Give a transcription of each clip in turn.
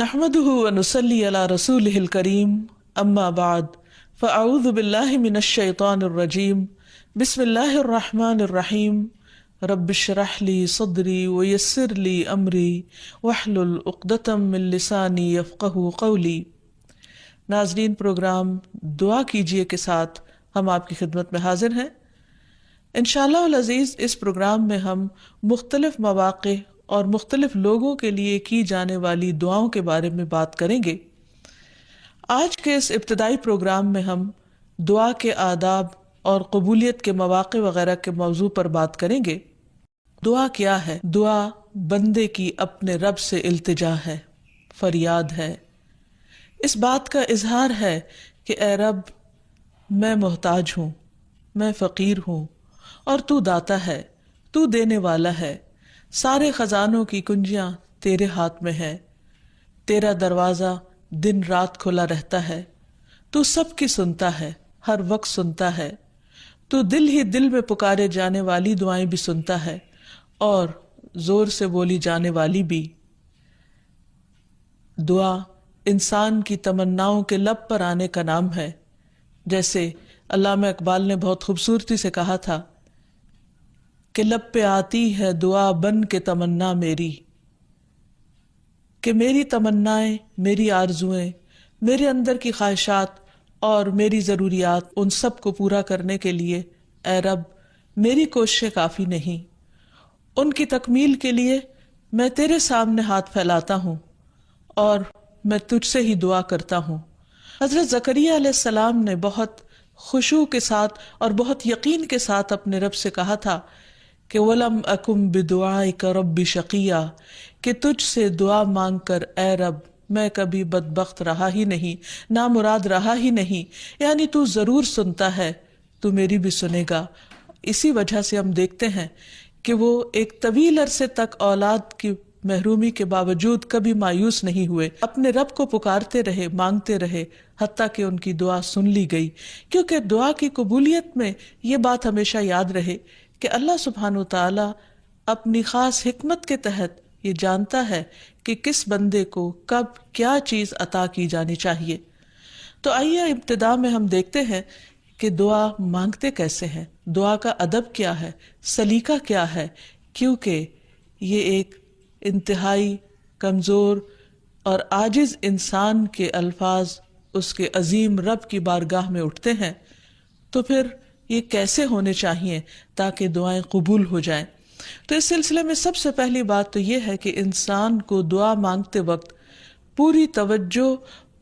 نحمده ونصلي على رسوله الكريم اما بعد فاعوذ بالله من الشيطان الرجيم بسم الله الرحمن الرحيم رب اشرح لي صدري ويسر لي امري واحلل عقدة من لساني يفقهوا قولي۔ ناظرین، پروگرام دعا کیجئے کے ساتھ ہم آپ کی خدمت میں حاضر ہیں۔ انشاءاللہ العزیز اس پروگرام میں ہم مختلف مواقع اور مختلف لوگوں کے لیے کی جانے والی دعاؤں کے بارے میں بات کریں گے۔ آج کے اس ابتدائی پروگرام میں ہم دعا کے آداب اور قبولیت کے مواقع وغیرہ کے موضوع پر بات کریں گے۔ دعا کیا ہے؟ دعا بندے کی اپنے رب سے التجا ہے، فریاد ہے، اس بات کا اظہار ہے کہ اے رب، میں محتاج ہوں، میں فقیر ہوں، اور تو داتا ہے، تو دینے والا ہے، سارے خزانوں کی کنجیاں تیرے ہاتھ میں ہے، تیرا دروازہ دن رات کھلا رہتا ہے، تو سب کی سنتا ہے، ہر وقت سنتا ہے، تو دل ہی دل میں پکارے جانے والی دعائیں بھی سنتا ہے اور زور سے بولی جانے والی بھی۔ دعا انسان کی تمناؤں کے لب پر آنے کا نام ہے، جیسے علامہ اقبال نے بہت خوبصورتی سے کہا تھا کہ لب پہ آتی ہے دعا بن کے تمنا میری، کہ میری تمنائیں، میری آرزوئیں، میرے اندر کی خواہشات اور میری ضروریات، ان سب کو پورا کرنے کے لیے اے رب میری کوششیں کافی نہیں، ان کی تکمیل کے لیے میں تیرے سامنے ہاتھ پھیلاتا ہوں اور میں تجھ سے ہی دعا کرتا ہوں۔ حضرت زکریا علیہ السلام نے بہت خشوع کے ساتھ اور بہت یقین کے ساتھ اپنے رب سے کہا تھا کہ وَلَمْ أَكُمْ بِدُعَائِكَ رَبِّ شَقِيًّا، کہ تجھ سے دعا مانگ کر اے رب میں کبھی بدبخت رہا ہی نہیں، نامراد رہا ہی نہیں، یعنی تو ضرور سنتا ہے، تو میری بھی سنے گا۔ اسی وجہ سے ہم دیکھتے ہیں کہ وہ ایک طویل عرصے تک اولاد کی محرومی کے باوجود کبھی مایوس نہیں ہوئے، اپنے رب کو پکارتے رہے، مانگتے رہے، حتیٰ کہ ان کی دعا سن لی گئی۔ کیونکہ دعا کی قبولیت میں یہ بات ہمیشہ یاد رہے کہ اللہ سبحانہ وتعالی اپنی خاص حکمت کے تحت یہ جانتا ہے کہ کس بندے کو کب کیا چیز عطا کی جانی چاہیے۔ تو آئیے ابتدا میں ہم دیکھتے ہیں کہ دعا مانگتے کیسے ہیں، دعا کا ادب کیا ہے، سلیقہ کیا ہے، کیونکہ یہ ایک انتہائی کمزور اور عاجز انسان کے الفاظ اس کے عظیم رب کی بارگاہ میں اٹھتے ہیں، تو پھر یہ کیسے ہونے چاہیے تاکہ دعائیں قبول ہو جائیں۔ تو اس سلسلے میں سب سے پہلی بات تو یہ ہے کہ انسان کو دعا مانگتے وقت پوری توجہ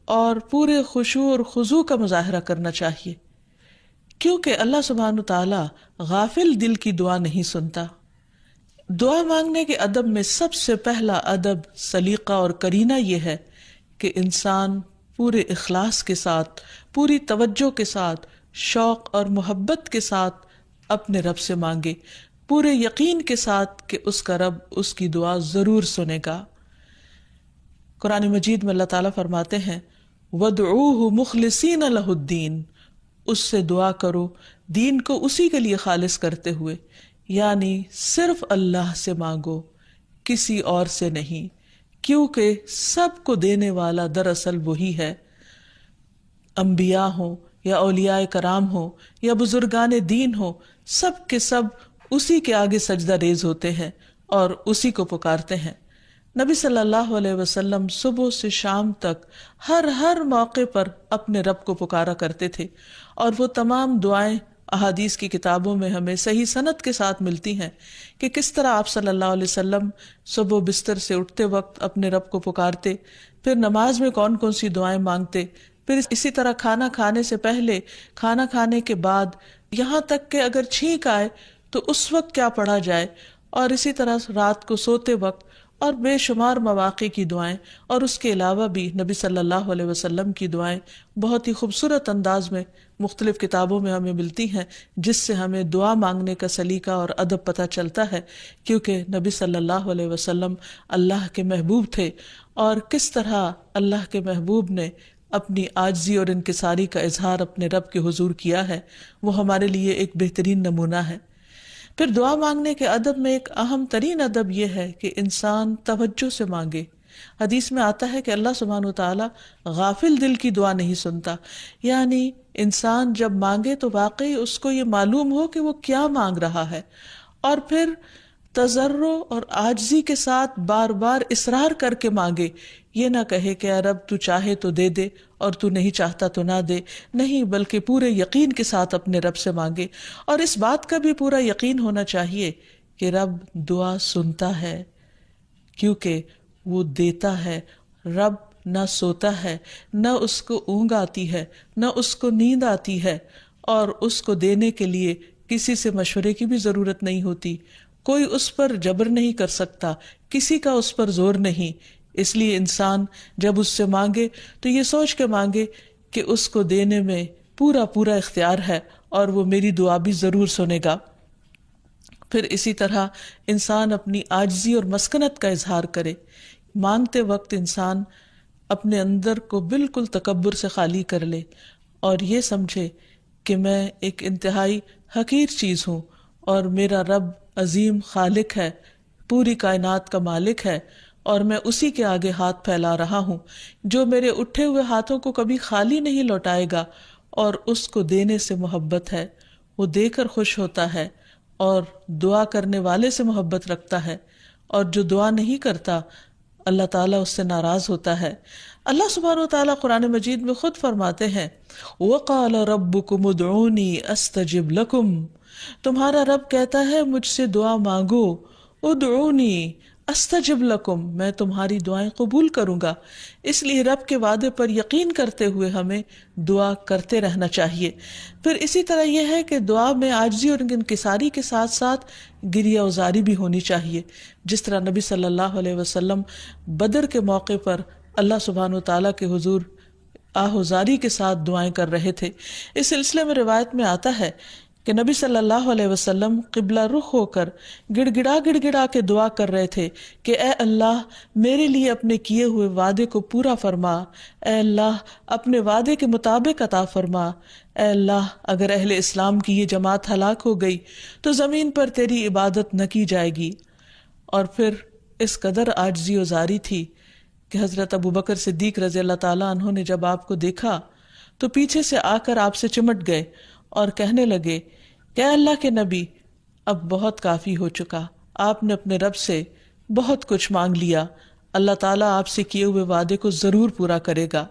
اور پورے خشوع اور خضوع کا مظاہرہ کرنا چاہیے، کیونکہ اللہ سبحانہ تعالیٰ غافل دل کی دعا نہیں سنتا۔ دعا مانگنے کے ادب میں سب سے پہلا ادب، سلیقہ اور کرینہ یہ ہے کہ انسان پورے اخلاص کے ساتھ، پوری توجہ کے ساتھ، شوق اور محبت کے ساتھ اپنے رب سے مانگے، پورے یقین کے ساتھ کہ اس کا رب اس کی دعا ضرور سنے گا۔ قرآن مجید میں اللہ تعالیٰ فرماتے ہیں وَادْعُوهُ مُخْلِصِينَ لَهُ الدِّينَ، اس سے دعا کرو دین کو اسی کے لیے خالص کرتے ہوئے، یعنی صرف اللہ سے مانگو، کسی اور سے نہیں، کیونکہ سب کو دینے والا دراصل وہی ہے۔ انبیاء ہوں یا اولیاء کرام ہوں یا بزرگان دین ہوں، سب کے سب اسی کے آگے سجدہ ریز ہوتے ہیں اور اسی کو پکارتے ہیں۔ نبی صلی اللہ علیہ وسلم صبح سے شام تک ہر موقع پر اپنے رب کو پکارا کرتے تھے، اور وہ تمام دعائیں احادیث کی کتابوں میں ہمیں صحیح سند کے ساتھ ملتی ہیں کہ کس طرح آپ صلی اللہ علیہ وسلم صبح بستر سے اٹھتے وقت اپنے رب کو پکارتے، پھر نماز میں کون کون سی دعائیں مانگتے، پھر اسی طرح کھانا کھانے سے پہلے، کھانا کھانے کے بعد، یہاں تک کہ اگر چھینک آئے تو اس وقت کیا پڑھا جائے، اور اسی طرح رات کو سوتے وقت، اور بے شمار مواقع کی دعائیں، اور اس کے علاوہ بھی نبی صلی اللہ علیہ وسلم کی دعائیں بہت ہی خوبصورت انداز میں مختلف کتابوں میں ہمیں ملتی ہیں، جس سے ہمیں دعا مانگنے کا سلیقہ اور ادب پتہ چلتا ہے، کیونکہ نبی صلی اللہ علیہ وسلم اللہ کے محبوب تھے، اور کس طرح اللہ کے محبوب نے اپنی عاجزی اور انکساری کا اظہار اپنے رب کے حضور کیا ہے، وہ ہمارے لیے ایک بہترین نمونہ ہے۔ پھر دعا مانگنے کے ادب میں ایک اہم ترین ادب یہ ہے کہ انسان توجہ سے مانگے، حدیث میں آتا ہے کہ اللہ سبحانہ وتعالی غافل دل کی دعا نہیں سنتا، یعنی انسان جب مانگے تو واقعی اس کو یہ معلوم ہو کہ وہ کیا مانگ رہا ہے، اور پھر تضرع اور عاجزی کے ساتھ بار بار اصرار کر کے مانگے، یہ نہ کہے کہ اے رب تو چاہے تو دے دے اور تو نہیں چاہتا تو نہ دے، نہیں، بلکہ پورے یقین کے ساتھ اپنے رب سے مانگے، اور اس بات کا بھی پورا یقین ہونا چاہیے کہ رب دعا سنتا ہے، کیونکہ وہ دیتا ہے۔ رب نہ سوتا ہے، نہ اس کو اونگ آتی ہے، نہ اس کو نیند آتی ہے، اور اس کو دینے کے لیے کسی سے مشورے کی بھی ضرورت نہیں ہوتی، کوئی اس پر جبر نہیں کر سکتا، کسی کا اس پر زور نہیں۔ اس لیے انسان جب اس سے مانگے تو یہ سوچ کے مانگے کہ اس کو دینے میں پورا پورا اختیار ہے اور وہ میری دعا بھی ضرور سنے گا۔ پھر اسی طرح انسان اپنی عاجزی اور مسکنت کا اظہار کرے، مانگتے وقت انسان اپنے اندر کو بالکل تکبر سے خالی کر لے اور یہ سمجھے کہ میں ایک انتہائی حقیر چیز ہوں اور میرا رب عظیم خالق ہے، پوری کائنات کا مالک ہے، اور میں اسی کے آگے ہاتھ پھیلا رہا ہوں، جو میرے اٹھے ہوئے ہاتھوں کو کبھی خالی نہیں لوٹائے گا، اور اس کو دینے سے محبت ہے، وہ دے کر خوش ہوتا ہے اور دعا کرنے والے سے محبت رکھتا ہے، اور جو دعا نہیں کرتا اللہ تعالیٰ اس سے ناراض ہوتا ہے۔ اللہ سبحانہ وتعالیٰ قرآن مجید میں خود فرماتے ہیں وَقَالَ رَبُّكُمُ ادْعُونِي أَسْتَجِبْ لَكُمْ، تمہارا رب کہتا ہے مجھ سے دعا مانگو، ادعونی استجب لکم، میں تمہاری دعائیں قبول کروں گا۔ اس لیے رب کے وعدے پر یقین کرتے ہوئے ہمیں دعا کرتے رہنا چاہیے۔ پھر اسی طرح یہ ہے کہ دعا میں عاجزی اور انکساری کے ساتھ ساتھ گریہ وزاری بھی ہونی چاہیے، جس طرح نبی صلی اللہ علیہ وسلم بدر کے موقع پر اللہ سبحانہ وتعالیٰ کے حضور آہوزاری کے ساتھ دعائیں کر رہے تھے۔ اس سلسلے میں روایت میں آتا ہے کہ نبی صلی اللہ علیہ وسلم قبلہ رخ ہو کر گڑ گڑا کے دعا کر رہے تھے کہ اے اللہ میرے لیے اپنے کیے ہوئے وعدے کو پورا فرما، اے اللہ اپنے وعدے کے مطابق عطا فرما، اے اللہ اگر اہل اسلام کی یہ جماعت ہلاک ہو گئی تو زمین پر تیری عبادت نہ کی جائے گی۔ اور پھر اس قدر عاجزی و زاری تھی کہ حضرت ابوبکر صدیق رضی اللہ تعالیٰ عنہ نے جب آپ کو دیکھا تو پیچھے سے آ کر آپ سے چمٹ گئے اور کہنے لگے کہ اے اللہ کے نبی اب بہت کافی ہو چکا، آپ نے اپنے رب سے بہت کچھ مانگ لیا، اللہ تعالیٰ آپ سے کیے ہوئے وعدے کو ضرور پورا کرے گا۔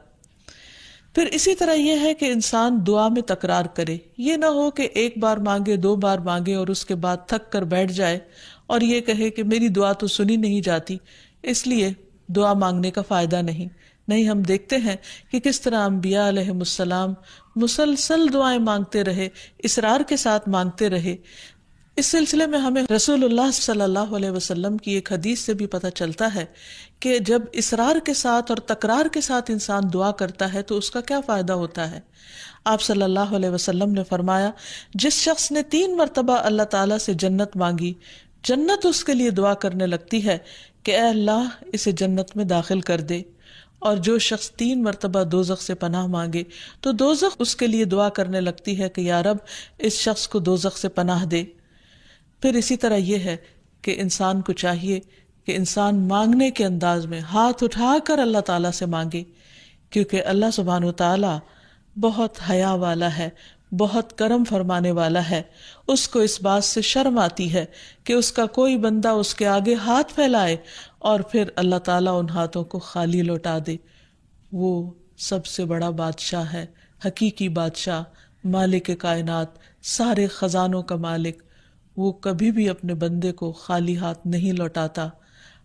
پھر اسی طرح یہ ہے کہ انسان دعا میں تکرار کرے، یہ نہ ہو کہ ایک بار مانگے، دو بار مانگے اور اس کے بعد تھک کر بیٹھ جائے اور یہ کہے کہ میری دعا تو سنی نہیں جاتی، اس لیے دعا مانگنے کا فائدہ نہیں۔ ہم دیکھتے ہیں کہ کس طرح انبیاء علیہ السلام مسلسل دعائیں مانگتے رہے، اصرار کے ساتھ مانگتے رہے۔ اس سلسلے میں ہمیں رسول اللہ صلی اللہ علیہ وسلم کی ایک حدیث سے بھی پتہ چلتا ہے کہ جب اصرار کے ساتھ اور تکرار کے ساتھ انسان دعا کرتا ہے تو اس کا کیا فائدہ ہوتا ہے۔ آپ صلی اللہ علیہ وسلم نے فرمایا جس شخص نے 3 مرتبہ اللہ تعالیٰ سے جنت مانگی، جنت اس کے لیے دعا کرنے لگتی ہے کہ اے اللہ اسے جنت میں داخل کر دے، اور جو شخص 3 مرتبہ دوزخ سے پناہ مانگے تو دوزخ اس کے لیے دعا کرنے لگتی ہے کہ یا رب اس شخص کو دوزخ سے پناہ دے۔ پھر اسی طرح یہ ہے کہ انسان کو چاہیے کہ انسان مانگنے کے انداز میں ہاتھ اٹھا کر اللہ تعالیٰ سے مانگے، کیونکہ اللہ سبحانہ وتعالیٰ بہت حیا والا ہے، بہت کرم فرمانے والا ہے۔ اس کو اس بات سے شرم آتی ہے کہ اس کا کوئی بندہ اس کے آگے ہاتھ پھیلائے اور پھر اللہ تعالیٰ ان ہاتھوں کو خالی لوٹا دے۔ وہ سب سے بڑا بادشاہ ہے، حقیقی بادشاہ، مالک کائنات، سارے خزانوں کا مالک، وہ کبھی بھی اپنے بندے کو خالی ہاتھ نہیں لوٹاتا۔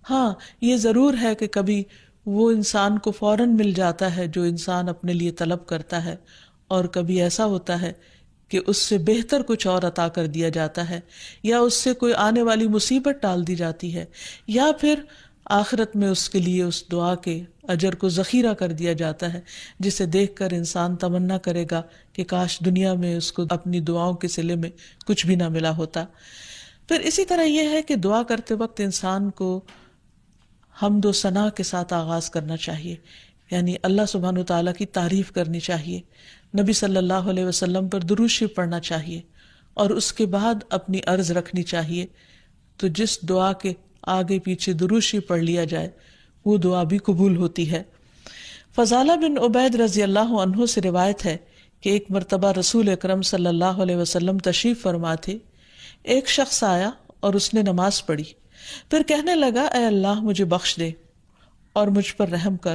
ہاں یہ ضرور ہے کہ کبھی وہ انسان کو فوراً مل جاتا ہے جو انسان اپنے لیے طلب کرتا ہے، اور کبھی ایسا ہوتا ہے کہ اس سے بہتر کچھ اور عطا کر دیا جاتا ہے، یا اس سے کوئی آنے والی مصیبت ٹال دی جاتی ہے، یا پھر آخرت میں اس کے لیے اس دعا کے اجر کو ذخیرہ کر دیا جاتا ہے، جسے دیکھ کر انسان تمنا کرے گا کہ کاش دنیا میں اس کو اپنی دعاؤں کے صلے میں کچھ بھی نہ ملا ہوتا۔ پھر اسی طرح یہ ہے کہ دعا کرتے وقت انسان کو حمد و ثنا کے ساتھ آغاز کرنا چاہیے، یعنی اللہ سبحانہ وتعالیٰ کی تعریف کرنی چاہیے، نبی صلی اللہ علیہ وسلم پر درود شریف پڑھنا چاہیے، اور اس کے بعد اپنی عرض رکھنی چاہیے۔ تو جس دعا کے آگے پیچھے درود شریف پڑھ لیا جائے وہ دعا بھی قبول ہوتی ہے۔ فضالہ بن عبید رضی اللہ عنہ سے روایت ہے کہ ایک مرتبہ رسول اکرم صلی اللہ علیہ وسلم تشریف فرما تھے۔ ایک شخص آیا اور اس نے نماز پڑھی، پھر کہنے لگا اے اللہ مجھے بخش دے اور مجھ پر رحم کر۔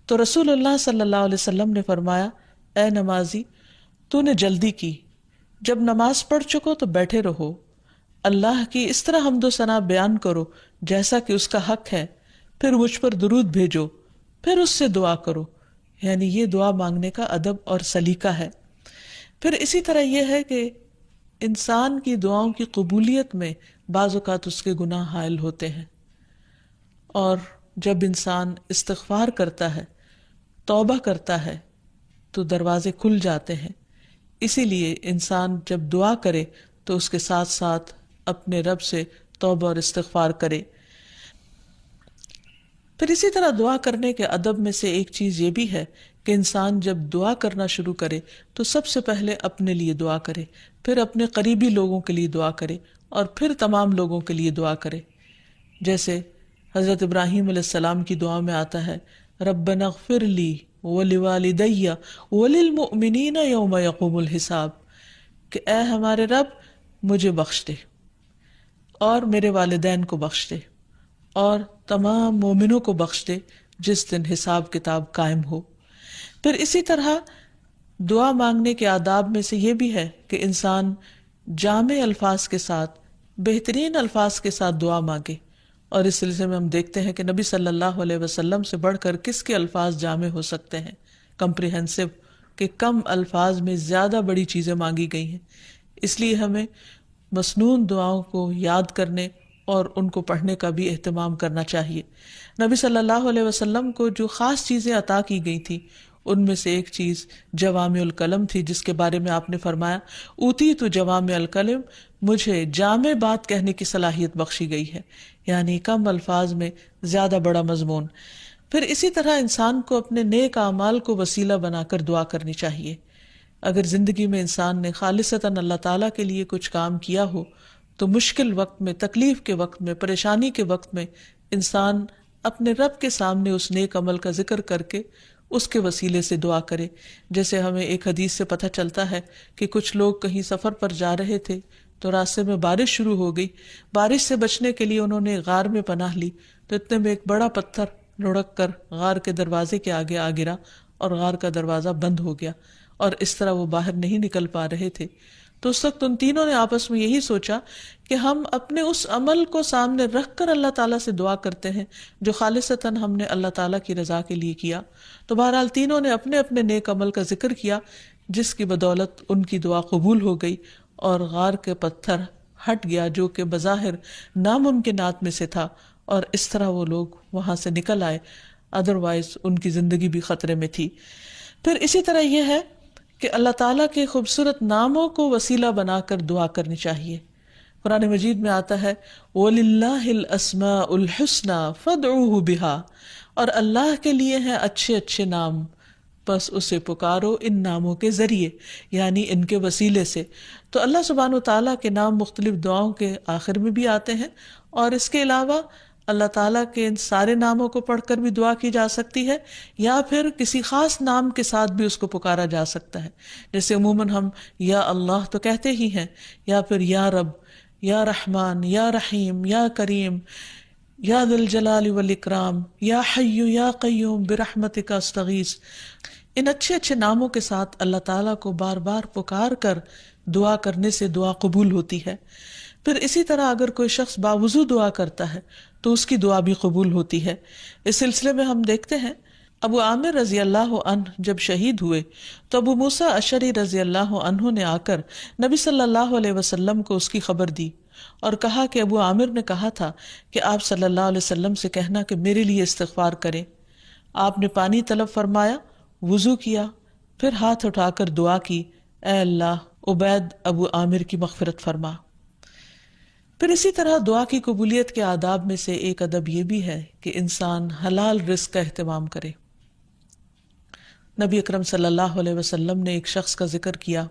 تو رسول اللہ صلی اللہ علیہ وسلم نے فرمایا اے نمازی، تو نے جلدی کی، جب نماز پڑھ چکو تو بیٹھے رہو، اللہ کی اس طرح حمد و ثنا بیان کرو جیسا کہ اس کا حق ہے، پھر مجھ پر درود بھیجو، پھر اس سے دعا کرو۔ یعنی یہ دعا مانگنے کا ادب اور سلیقہ ہے۔ پھر اسی طرح یہ ہے کہ انسان کی دعاؤں کی قبولیت میں بعض اوقات اس کے گناہ حائل ہوتے ہیں، اور جب انسان استغفار کرتا ہے، توبہ کرتا ہے، تو دروازے کھل جاتے ہیں۔ اسی لیے انسان جب دعا کرے تو اس کے ساتھ ساتھ اپنے رب سے توبہ اور استغفار کرے۔ پھر اسی طرح دعا کرنے کے ادب میں سے ایک چیز یہ بھی ہے کہ انسان جب دعا کرنا شروع کرے تو سب سے پہلے اپنے لیے دعا کرے، پھر اپنے قریبی لوگوں کے لیے دعا کرے، اور پھر تمام لوگوں کے لیے دعا کرے۔ جیسے حضرت ابراہیم علیہ السلام کی دعا میں آتا ہے ربنا اغفر لی ولوالدی وللمؤمنین یوم یقوم الحساب، کہ اے ہمارے رب مجھے بخش دے اور میرے والدین کو بخش دے اور تمام مومنوں کو بخش دے جس دن حساب کتاب قائم ہو۔ پھر اسی طرح دعا مانگنے کے آداب میں سے یہ بھی ہے کہ انسان جامع الفاظ کے ساتھ، بہترین الفاظ کے ساتھ دعا مانگے، اور اس سلسلے میں ہم دیکھتے ہیں کہ نبی صلی اللہ علیہ وسلم سے بڑھ کر کس کے الفاظ جامع ہو سکتے ہیں، کمپریہنسو، کہ کم الفاظ میں زیادہ بڑی چیزیں مانگی گئی ہیں۔ اس لیے ہمیں مسنون دعاؤں کو یاد کرنے اور ان کو پڑھنے کا بھی اہتمام کرنا چاہیے۔ نبی صلی اللہ علیہ وسلم کو جو خاص چیزیں عطا کی گئی تھیں ان میں سے ایک چیز جوامع الکلم تھی، جس کے بارے میں آپ نے فرمایا اوتیت جوامع الکلم، مجھے جامع بات کہنے کی صلاحیت بخشی گئی ہے، یعنی کم الفاظ میں زیادہ بڑا مضمون۔ پھر اسی طرح انسان کو اپنے نیک اعمال کو وسیلہ بنا کر دعا کرنی چاہیے۔ اگر زندگی میں انسان نے خالصتاً اللہ تعالیٰ کے لیے کچھ کام کیا ہو تو مشکل وقت میں، تکلیف کے وقت میں، پریشانی کے وقت میں انسان اپنے رب کے سامنے اس نیک عمل کا ذکر کر کے اس کے وسیلے سے دعا کرے۔ جیسے ہمیں ایک حدیث سے پتہ چلتا ہے کہ کچھ لوگ کہیں سفر پر جا رہے تھے تو راستے میں بارش شروع ہو گئی، بارش سے بچنے کے لیے انہوں نے غار میں پناہ لی، تو اتنے میں ایک بڑا پتھر لڑک کر غار کے دروازے کے آگے آ گرا اور غار کا دروازہ بند ہو گیا، اور اس طرح وہ باہر نہیں نکل پا رہے تھے۔ تو اس وقت ان تینوں نے آپس میں یہی سوچا کہ ہم اپنے اس عمل کو سامنے رکھ کر اللہ تعالیٰ سے دعا کرتے ہیں جو خالصتاً ہم نے اللہ تعالیٰ کی رضا کے لیے کیا۔ تو بہرحال تینوں نے اپنے اپنے نیک عمل کا ذکر کیا، جس کی بدولت ان کی دعا قبول ہو گئی اور غار کے پتھر ہٹ گیا جو کہ بظاہر ناممکنات میں سے تھا، اور اس طرح وہ لوگ وہاں سے نکل آئے، ادروائز ان کی زندگی بھی خطرے میں تھی۔ پھر اسی طرح یہ ہے کہ اللہ تعالیٰ کے خوبصورت ناموں کو وسیلہ بنا کر دعا کرنی چاہیے۔ قرآن مجید میں آتا ہے وَلِلَّهِ الْأَسْمَاءُ الْحُسْنَى فَادْعُوهُ بِهَا، اور اللہ کے لیے ہیں اچھے اچھے نام، بس اسے پکارو ان ناموں کے ذریعے، یعنی ان کے وسیلے سے۔ تو اللہ سبحانہ وتعالیٰ کے نام مختلف دعاؤں کے آخر میں بھی آتے ہیں، اور اس کے علاوہ اللہ تعالیٰ کے ان سارے ناموں کو پڑھ کر بھی دعا کی جا سکتی ہے، یا پھر کسی خاص نام کے ساتھ بھی اس کو پکارا جا سکتا ہے۔ جیسے عموماً ہم یا اللہ تو کہتے ہی ہیں، یا پھر یا رب، یا رحمان، یا رحیم، یا کریم، یا ذی الجلال والاکرام، یا حی یا قیوم برحمتک استغیث۔ ان اچھے اچھے ناموں کے ساتھ اللہ تعالیٰ کو بار بار پکار کر دعا کرنے سے دعا قبول ہوتی ہے۔ پھر اسی طرح اگر کوئی شخص باوضو دعا کرتا ہے تو اس کی دعا بھی قبول ہوتی ہے۔ اس سلسلے میں ہم دیکھتے ہیں ابو عامر رضی اللہ عنہ جب شہید ہوئے تو ابو موسیٰ اشعری رضی اللہ عنہ نے آ کر نبی صلی اللہ علیہ وسلم کو اس کی خبر دی اور کہا کہ ابو عامر نے کہا تھا کہ آپ صلی اللہ علیہ وسلم سے کہنا کہ میرے لیے استغفار کریں۔ آپ نے پانی طلب فرمایا، وضو کیا، پھر ہاتھ اٹھا کر دعا کی، اے اللہ عبید ابو عامر کی مغفرت فرما۔ پھر اسی طرح دعا کی قبولیت کے آداب میں سے ایک ادب یہ بھی ہے کہ انسان حلال رزق کا اہتمام کرے۔ نبی اکرم صلی اللہ علیہ وسلم نے ایک شخص کا ذکر کیا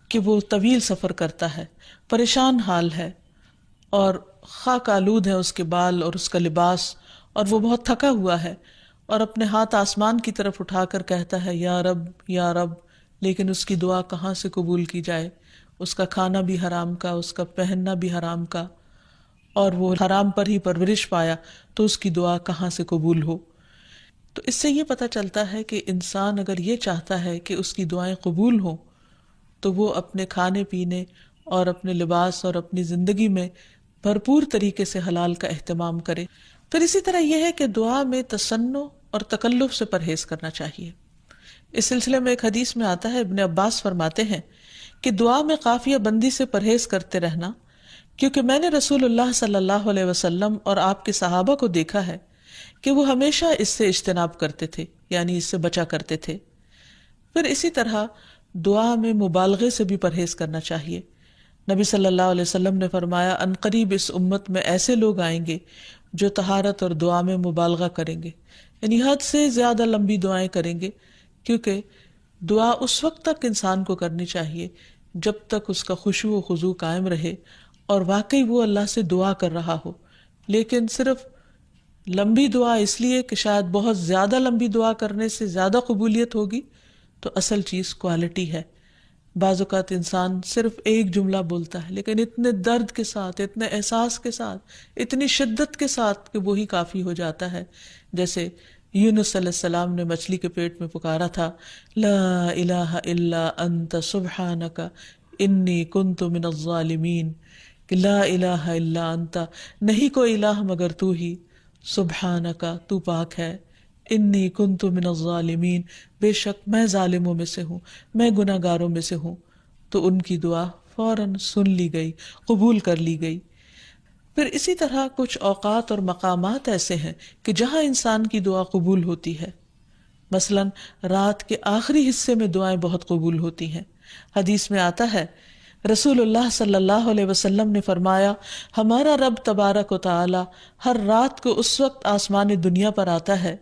کہ وہ طویل سفر کرتا ہے، پریشان حال ہے، اور خاک آلود ہے اس کے بال اور اس کا لباس، اور وہ بہت تھکا ہوا ہے اور اپنے ہاتھ آسمان کی طرف اٹھا کر کہتا ہے یا رب یا رب، لیکن اس کی دعا کہاں سے قبول کی جائے؟ اس کا کھانا بھی حرام کا، اس کا پہننا بھی حرام کا، اور وہ حرام پر ہی پرورش پایا، تو اس کی دعا کہاں سے قبول ہو؟ تو اس سے یہ پتہ چلتا ہے کہ انسان اگر یہ چاہتا ہے کہ اس کی دعائیں قبول ہوں تو وہ اپنے کھانے پینے اور اپنے لباس اور اپنی زندگی میں بھرپور طریقے سے حلال کا اہتمام کرے۔ پھر اسی طرح یہ ہے کہ دعا میں تصنع اور تکلف سے پرہیز کرنا چاہیے۔ اس سلسلے میں ایک حدیث میں آتا ہے، ابن عباس فرماتے ہیں کہ دعا میں قافیہ بندی سے پرہیز کرتے رہنا، کیونکہ میں نے رسول اللہ صلی اللہ علیہ وسلم اور آپ کے صحابہ کو دیکھا ہے کہ وہ ہمیشہ اس سے اجتناب کرتے تھے، یعنی اس سے بچا کرتے تھے۔ پھر اسی طرح دعا میں مبالغے سے بھی پرہیز کرنا چاہیے۔ نبی صلی اللہ علیہ وسلم نے فرمایا عنقریب اس امت میں ایسے لوگ آئیں گے جو طہارت اور دعا میں مبالغہ کریں گے، یعنی حد سے زیادہ لمبی دعائیں کریں گے، کیونکہ دعا اس وقت تک انسان کو کرنی چاہیے جب تک اس کا خشوع و خضوع قائم رہے اور واقعی وہ اللہ سے دعا کر رہا ہو۔ لیکن صرف لمبی دعا اس لیے کہ شاید بہت زیادہ لمبی دعا کرنے سے زیادہ قبولیت ہوگی، تو اصل چیز کوالٹی ہے۔ بعض اوقات انسان صرف ایک جملہ بولتا ہے لیکن اتنے درد کے ساتھ، اتنے احساس کے ساتھ، اتنی شدت کے ساتھ کہ وہی کافی ہو جاتا ہے۔ جیسے یونس علیہ السلام نے مچھلی کے پیٹ میں پکارا تھا، لا الہ الا انت سبحانک انی کنت من الظالمین، کہ لا الہ الا انت، نہیں کوئی الہ مگر تو ہی، سبحانک تو پاک ہے، انی کنت من الظالمین بے شک میں ظالموں میں سے ہوں، میں گناہ گاروں میں سے ہوں۔ تو ان کی دعا فوراً سن لی گئی، قبول کر لی گئی۔ پھر اسی طرح کچھ اوقات اور مقامات ایسے ہیں کہ جہاں انسان کی دعا قبول ہوتی ہے، مثلاً رات کے آخری حصے میں دعائیں بہت قبول ہوتی ہیں۔ حدیث میں آتا ہے رسول اللہ صلی اللہ علیہ وسلم نے فرمایا ہمارا رب تبارک و تعالی ہر رات کو اس وقت آسمان دنیا پر آتا ہے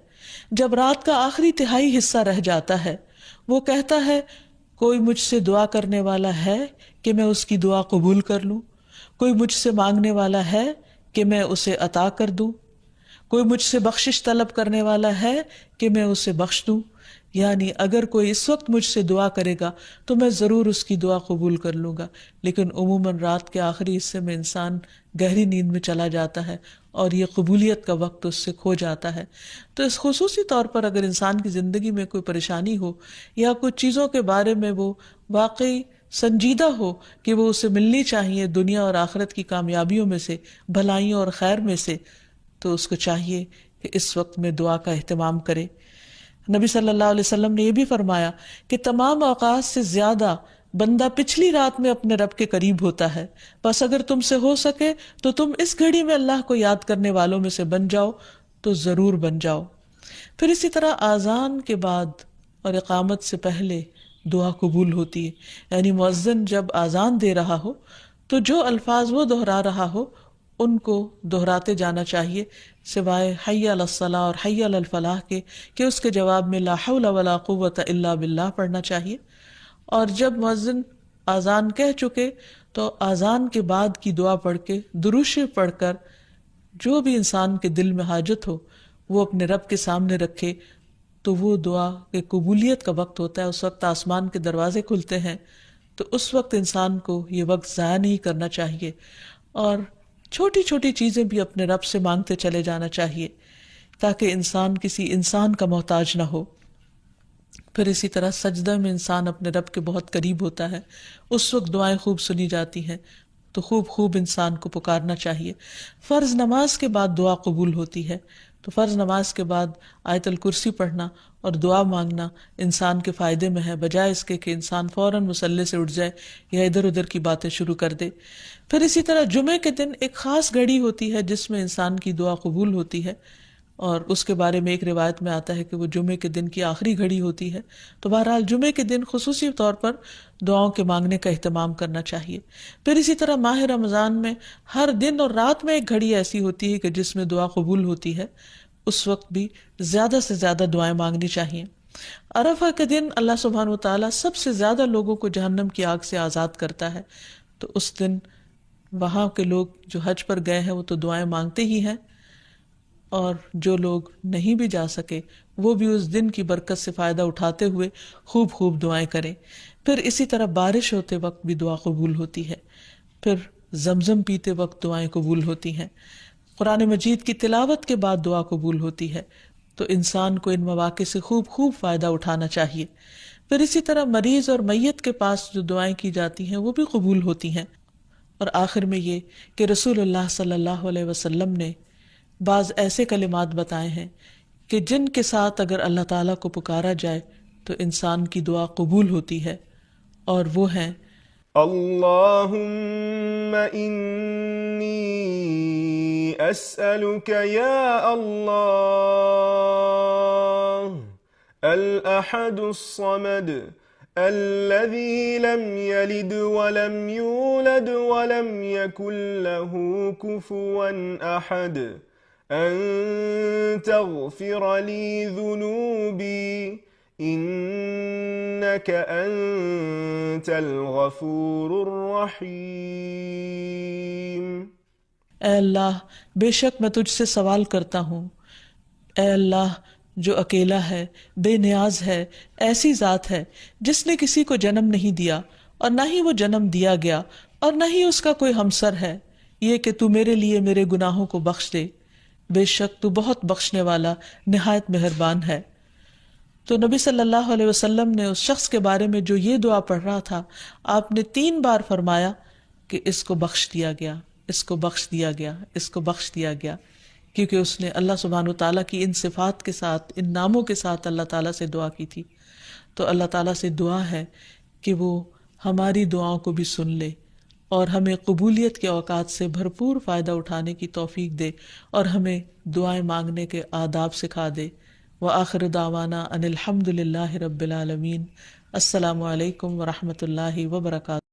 جب رات کا آخری تہائی حصہ رہ جاتا ہے، وہ کہتا ہے کوئی مجھ سے دعا کرنے والا ہے کہ میں اس کی دعا قبول کر لوں، کوئی مجھ سے مانگنے والا ہے کہ میں اسے عطا کر دوں، کوئی مجھ سے بخشش طلب کرنے والا ہے کہ میں اسے بخش دوں، یعنی اگر کوئی اس وقت مجھ سے دعا کرے گا تو میں ضرور اس کی دعا قبول کر لوں گا۔ لیکن عموماً رات کے آخری حصے میں انسان گہری نیند میں چلا جاتا ہے اور یہ قبولیت کا وقت اس سے کھو جاتا ہے۔ تو اس خصوصی طور پر اگر انسان کی زندگی میں کوئی پریشانی ہو یا کچھ چیزوں کے بارے میں وہ واقعی سنجیدہ ہو کہ وہ اسے ملنی چاہیے دنیا اور آخرت کی کامیابیوں میں سے، بھلائیوں اور خیر میں سے، تو اس کو چاہیے کہ اس وقت میں دعا کا اہتمام کرے۔ نبی صلی اللہ علیہ وسلم نے یہ بھی فرمایا کہ تمام اوقات سے زیادہ بندہ پچھلی رات میں اپنے رب کے قریب ہوتا ہے، بس اگر تم سے ہو سکے تو تم اس گھڑی میں اللہ کو یاد کرنے والوں میں سے بن جاؤ تو ضرور بن جاؤ۔ پھر اسی طرح آذان کے بعد اور اقامت سے پہلے دعا قبول ہوتی ہے، یعنی مؤذن جب آذان دے رہا ہو تو جو الفاظ وہ دہرا رہا ہو ان کو دہراتے جانا چاہیے، سوائے حی علی الصلاح اور حی علی الفلاح کے، کہ اس کے جواب میں لا حول ولا قوت الا باللہ پڑھنا چاہیے۔ اور جب مؤذن آذان کہہ چکے تو آذان کے بعد کی دعا پڑھ کے، درود شریف پڑھ کر، جو بھی انسان کے دل میں حاجت ہو وہ اپنے رب کے سامنے رکھے، تو وہ دعا کے قبولیت کا وقت ہوتا ہے، اس وقت آسمان کے دروازے کھلتے ہیں۔ تو اس وقت انسان کو یہ وقت ضائع نہیں کرنا چاہیے اور چھوٹی چھوٹی چیزیں بھی اپنے رب سے مانگتے چلے جانا چاہیے تاکہ انسان کسی انسان کا محتاج نہ ہو۔ پھر اسی طرح سجدہ میں انسان اپنے رب کے بہت قریب ہوتا ہے، اس وقت دعائیں خوب سنی جاتی ہیں، تو خوب انسان کو پکارنا چاہیے۔ فرض نماز کے بعد دعا قبول ہوتی ہے، تو فرض نماز کے بعد آیت الکرسی پڑھنا اور دعا مانگنا انسان کے فائدے میں ہے، بجائے اس کے کہ انسان فوراً مصلی سے اٹھ جائے یا ادھر ادھر کی باتیں شروع کر دے۔ پھر اسی طرح جمعے کے دن ایک خاص گھڑی ہوتی ہے جس میں انسان کی دعا قبول ہوتی ہے، اور اس کے بارے میں ایک روایت میں آتا ہے کہ وہ جمعے کے دن کی آخری گھڑی ہوتی ہے۔ تو بہرحال جمعے کے دن خصوصی طور پر دعاؤں کے مانگنے کا اہتمام کرنا چاہیے۔ پھر اسی طرح ماہ رمضان میں ہر دن اور رات میں ایک گھڑی ایسی ہوتی ہے کہ جس میں دعا قبول ہوتی ہے، اس وقت بھی زیادہ سے زیادہ دعائیں مانگنی چاہیے۔ عرفہ کے دن اللہ سبحانہ وتعالیٰ سب سے زیادہ لوگوں کو جہنم کی آگ سے آزاد کرتا ہے، تو اس دن وہاں کے لوگ جو حج پر گئے ہیں وہ تو دعائیں مانگتے ہی ہیں۔ اور جو لوگ نہیں بھی جا سکے وہ بھی اس دن کی برکت سے فائدہ اٹھاتے ہوئے خوب خوب دعائیں کریں. پھر اسی طرح بارش ہوتے وقت بھی دعا قبول ہوتی ہے. پھر زمزم پیتے وقت دعائیں قبول ہوتی ہیں. قرآن مجید کی تلاوت کے بعد دعا قبول ہوتی ہے. تو انسان کو ان مواقع سے خوب خوب فائدہ اٹھانا چاہیے. پھر اسی طرح مریض اور میت کے پاس جو دعائیں کی جاتی ہیں وہ بھی قبول ہوتی ہیں. اور آخر میں یہ کہ رسول اللہ صلی اللہ علیہ وسلم نے بعض ایسے کلمات بتائے ہیں کہ جن کے ساتھ اگر اللہ تعالیٰ کو پکارا جائے تو انسان کی دعا قبول ہوتی ہے، اور وہ ہیں اللہم انی اسألک یا اللہ الاحد الصمد الذي لم يلد ولم يولد ولم يكن له كفوا أحد أن تغفر لي ذنوبي إنك أنت الغفور الرحيم. اے اللہ بے شک میں تجھ سے سوال کرتا ہوں، اے اللہ جو اکیلا ہے، بے نیاز ہے، ایسی ذات ہے جس نے کسی کو جنم نہیں دیا اور نہ ہی وہ جنم دیا گیا اور نہ ہی اس کا کوئی ہمسر ہے، یہ کہ تو میرے لیے میرے گناہوں کو بخش دے، بے شک تو بہت بخشنے والا نہایت مہربان ہے. تو نبی صلی اللہ علیہ وسلم نے اس شخص کے بارے میں جو یہ دعا پڑھ رہا تھا، آپ نے 3 بار فرمایا کہ اس کو بخش دیا گیا، اس کو بخش دیا گیا، اس کو بخش دیا گیا، کیونکہ اس نے اللہ سبحانہ و تعالیٰ کی ان صفات کے ساتھ، ان ناموں کے ساتھ اللہ تعالیٰ سے دعا کی تھی. تو اللہ تعالیٰ سے دعا ہے کہ وہ ہماری دعاؤں کو بھی سن لے اور ہمیں قبولیت کے اوقات سے بھرپور فائدہ اٹھانے کی توفیق دے اور ہمیں دعائیں مانگنے کے آداب سکھا دے. وآخر دعوانا ان الحمد للہ رب العالمین. السلام علیکم ورحمۃ اللہ وبرکاتہ.